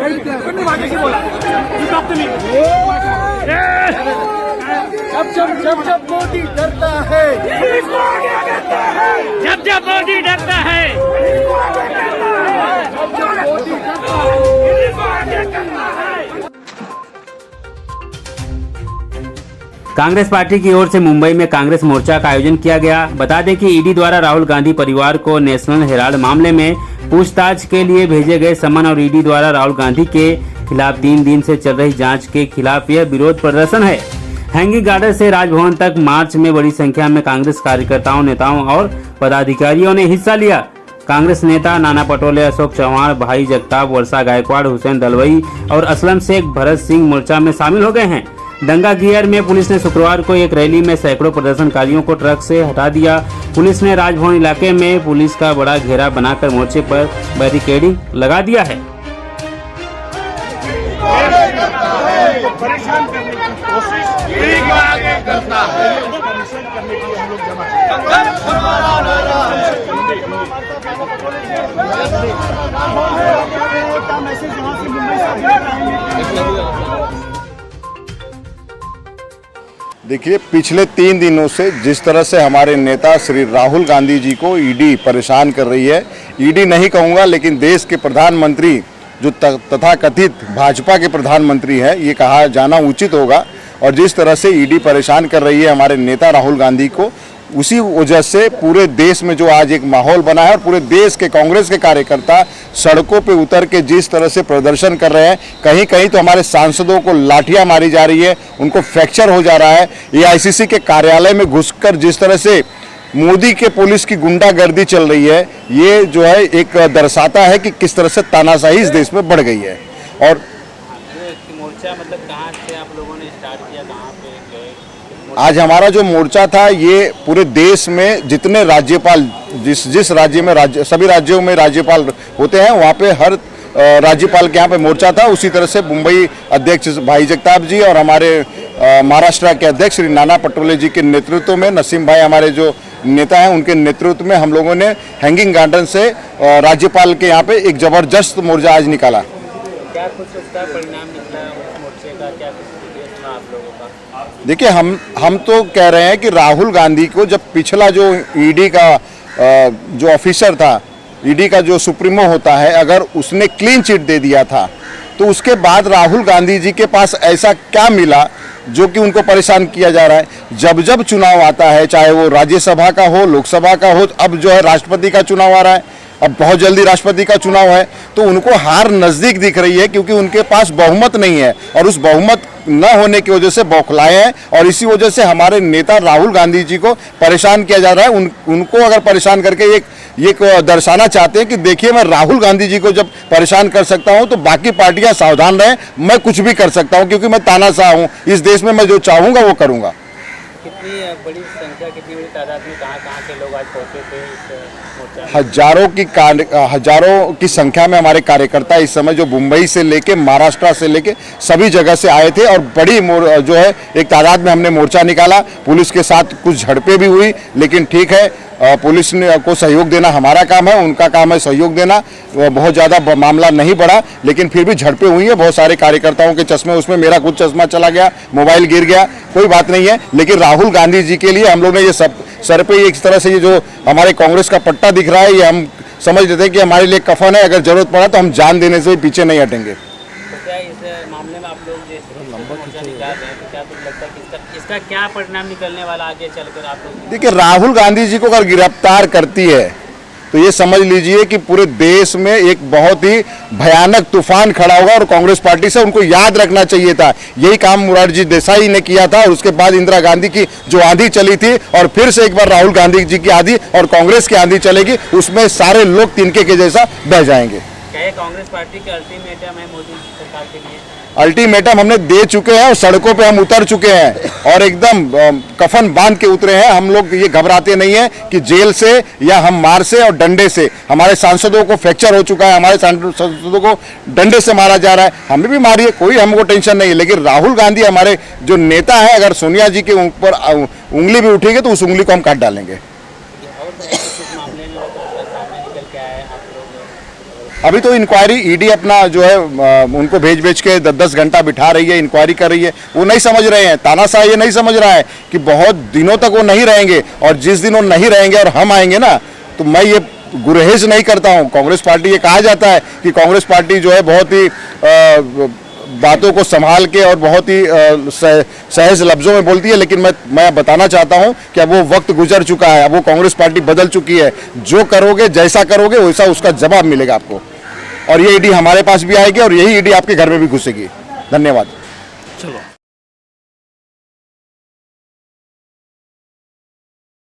जब मोदी डरता है, जब मोदी डरता है, मोदी डरता है। कांग्रेस पार्टी की ओर से मुंबई में कांग्रेस मोर्चा का आयोजन किया गया। बता दें कि ईडी द्वारा राहुल गांधी परिवार को नेशनल हेराल्ड मामले में पूछताछ के लिए भेजे गए समन और ईडी द्वारा राहुल गांधी के खिलाफ 3 दिन से चल रही जांच के खिलाफ यह विरोध प्रदर्शन है। हैंगिंग गार्डन से राजभवन तक मार्च में बड़ी संख्या में कांग्रेस कार्यकर्ताओं, नेताओं और पदाधिकारियों ने हिस्सा लिया। कांग्रेस नेता नाना पटोले, अशोक चौहान, भाई जगताप, वर्षा गायकवाड़, हुसैन दलवई और असलम शेख, भरत सिंह मोर्चा में शामिल हो गए हैं। दंगा गियर में पुलिस ने शुक्रवार को एक रैली में सैकड़ों प्रदर्शनकारियों को ट्रक से हटा दिया। पुलिस ने राजभवन इलाके में पुलिस का बड़ा घेरा बनाकर मोर्चे पर बैरिकेडिंग लगा दिया है। परेशान करने की कोशिश आगे करता है। देखिए, पिछले 3 दिनों से जिस तरह से हमारे नेता श्री राहुल गांधी जी को ईडी परेशान कर रही है, ईडी नहीं कहूँगा लेकिन देश के प्रधानमंत्री जो तथाकथित भाजपा के प्रधानमंत्री हैं, ये कहा जाना उचित होगा। और जिस तरह से ईडी परेशान कर रही है हमारे नेता राहुल गांधी को, उसी वजह से पूरे देश में जो आज एक माहौल बना है और पूरे देश के कांग्रेस के कार्यकर्ता सड़कों पे उतर के जिस तरह से प्रदर्शन कर रहे हैं, कहीं कहीं तो हमारे सांसदों को लाठियां मारी जा रही है, उनको फ्रैक्चर हो जा रहा है। एआईसीसी के कार्यालय में घुसकर जिस तरह से मोदी के पुलिस की गुंडागर्दी चल रही है, ये जो है एक दर्शाता है कि किस तरह से तानाशाही इस देश में बढ़ गई है। और मोर्चा मतलब कहाँ से आप लोगों ने स्टार्ट किया, कहाँ पे गए? आज हमारा जो मोर्चा था ये पूरे देश में जितने राज्यपाल जिस राज्य में सभी राज्यों में राज्यपाल होते हैं, वहाँ पे हर राज्यपाल के यहाँ पे मोर्चा था। उसी तरह से मुंबई अध्यक्ष भाई जगताप जी और हमारे महाराष्ट्र के अध्यक्ष श्री नाना पटोले जी के नेतृत्व में, नसीम भाई हमारे जो नेता हैं उनके नेतृत्व में हम लोगों ने हैंगिंग गार्डन से राज्यपाल के यहाँ पे एक जबरदस्त मोर्चा आज निकाला। क्या कुछ उसका परिणाम निकला उस मोर्चे का, क्या कुछ उद्देश्य था आप लोगों का? देखिए, हम तो कह रहे हैं कि राहुल गांधी को जब पिछला जो ईडी का जो ऑफिसर था, ईडी का जो सुप्रीमो होता है, अगर उसने क्लीन चिट दे दिया था तो उसके बाद राहुल गांधी जी के पास ऐसा क्या मिला जो कि उनको परेशान किया जा रहा है। जब जब चुनाव आता है, चाहे वो राज्यसभा का हो, लोकसभा का हो, अब जो है राष्ट्रपति का चुनाव आ रहा है, अब बहुत जल्दी राष्ट्रपति का चुनाव है, तो उनको हार नज़दीक दिख रही है क्योंकि उनके पास बहुमत नहीं है और उस बहुमत न होने की वजह से बौखलाए हैं। और इसी वजह से हमारे नेता राहुल गांधी जी को परेशान किया जा रहा है। उनको अगर परेशान करके एक दर्शाना चाहते हैं कि देखिए, मैं राहुल गांधी जी को जब परेशान कर सकता हूं तो बाकी पार्टियां सावधान रहें, मैं कुछ भी कर सकता हूं क्योंकि मैं तानाशाह हूं। इस देश में मैं जो चाहूँगा वो करूँगा। कितनी बड़ी संख्या, कितनी बड़ी तादाद में कहाँ के लोग आज पहुँचे थे इस मोर्चा में? हजारों की संख्या में हमारे कार्यकर्ता इस समय जो मुंबई से लेके महाराष्ट्र से लेके सभी जगह से आए थे और बड़ी जो है एक तादाद में हमने मोर्चा निकाला। पुलिस के साथ कुछ झड़पें भी हुई, लेकिन ठीक है, पुलिस ने को सहयोग देना हमारा काम है, उनका काम है सहयोग देना। बहुत ज़्यादा मामला नहीं बढ़ा, लेकिन फिर भी झड़पें हुई है। बहुत सारे कार्यकर्ताओं के चश्मे, उसमें मेरा खुद चश्मा चला गया, मोबाइल गिर गया, कोई बात नहीं है। लेकिन राहुल गांधी जी के लिए हम लोग ने ये सब सर पे एक तरह से ये जो हमारे कांग्रेस का पट्टा दिख रहा है, ये हम समझ लेते हैं कि हमारे लिए कफन है। अगर जरूरत पड़ा तो हम जान देने से भी पीछे नहीं हटेंगे। तो क्या इस मामले में आप लोग मोर्चा निकाल रहे हैं, तो क्या तुम्हें लगता है कि इसका क्या परिणाम निकलने वाला आगे चलकर आप लोग? देखिए, राहुल गांधी जी को अगर गिरफ्तार करती है तो ये समझ लीजिए कि पूरे देश में एक बहुत ही भयानक तूफान खड़ा होगा और कांग्रेस पार्टी से उनको याद रखना चाहिए था। यही काम मोरारजी देसाई ने किया था और उसके बाद इंदिरा गांधी की जो आंधी चली थी और फिर से एक बार राहुल गांधी जी की आंधी और कांग्रेस की आंधी चलेगी, उसमें सारे लोग तिनके के जैसा बह जाएंगे। क्या ये कांग्रेस पार्टी के अल्टीमेटम है मोदी सरकार के लिए? अल्टीमेटम हमने दे चुके हैं और सड़कों पे हम उतर चुके हैं और एकदम कफन बांध के उतरे हैं। हम लोग ये घबराते नहीं हैं कि जेल से या हम मार से और डंडे से, हमारे सांसदों को फ्रैक्चर हो चुका है, हमारे सांसदों को डंडे से मारा जा रहा है, हमें भी मारिए, कोई हमको टेंशन नहीं है। लेकिन राहुल गांधी हमारे जो नेता है, अगर सोनिया जी के ऊपर उंगली भी उठेगी तो उस उंगली को हम काट डालेंगे। अभी तो इंक्वायरी ईडी अपना जो है उनको भेज के 10-10 घंटा बिठा रही है, इंक्वायरी कर रही है। वो नहीं समझ रहे हैं, तानाशाह ये नहीं समझ रहा है कि बहुत दिनों तक वो नहीं रहेंगे, और जिस दिन वो नहीं रहेंगे और हम आएंगे ना, तो मैं ये गुरेज नहीं करता हूँ। कांग्रेस पार्टी, ये कहा जाता है कि कांग्रेस पार्टी जो है बहुत ही बातों को संभाल के और बहुत ही सहज लफ्जों में बोलती है, लेकिन मैं बताना चाहता हूं कि अब वो वक्त गुजर चुका है, अब वो कांग्रेस पार्टी बदल चुकी है। जो करोगे, जैसा करोगे, वैसा उसका जवाब मिलेगा आपको, और ये ईडी हमारे पास भी आएगी और यही ईडी आपके घर में भी घुसेगी। धन्यवाद। चलो।